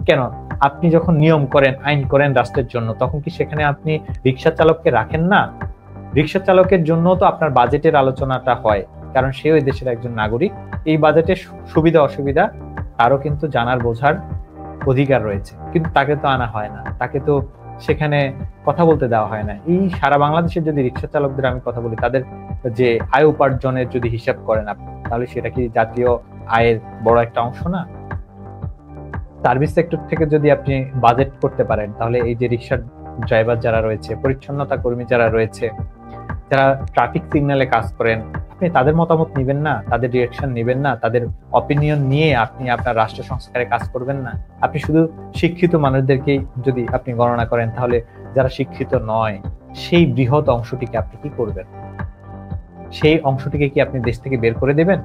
কেন? আপনি যখন নিয়ম করেন, আইন করেন রাষ্ট্রের জন্য, তখন কি সেখানে আপনি রিক্সা চালককে রাখেন না? রিক্সা চালকের জন্য তো আপনার বাজেটের আলোচনাটা হয়, কারণ সেও এই দেশের একজন নাগরিক। এই বাজেটের সুবিধা অসুবিধা তারও কিন্তু জানার বোঝার অধিকার রয়েছে, কিন্তু তাকে তো আনা হয় না, তাকে তো সেখানে কথা বলতে দেওয়া হয় না। এই সারা বাংলাদেশের যদি রিক্সা চালকদের আমি কথা বলি, তাদের যে আয় উপার্জনের যদি হিসাব করেন আপনি, তাহলে সেটা কি জাতীয় আয়ের বড় একটা অংশ না? সার্ভিস সেক্টর থেকে যদি আপনি বাজেট করতে পারেন, তাহলে এই যে রিক্সার ড্রাইভার যারা রয়েছে, পরিচ্ছন্নতা কর্মী যারা রয়েছে, যারা ট্রাফিক সিগন্যালে কাজ করেন, আপনি তাদের মতামত নিবেন না? তাদের ডিরেকশন নিবেন না? তাদের অপিনিয়ন নিয়ে আপনি আপনার রাষ্ট্র সংস্কারে কাজ করবেন না? আপনি শুধু শিক্ষিত মানুষদেরকেই যদি আপনি গণনা করেন, তাহলে যারা শিক্ষিত নয় সেই বৃহৎ অংশটিকে আপনি কি করবেন? সেই অংশটিকে কি আপনি দেশ থেকে বের করে দেবেন?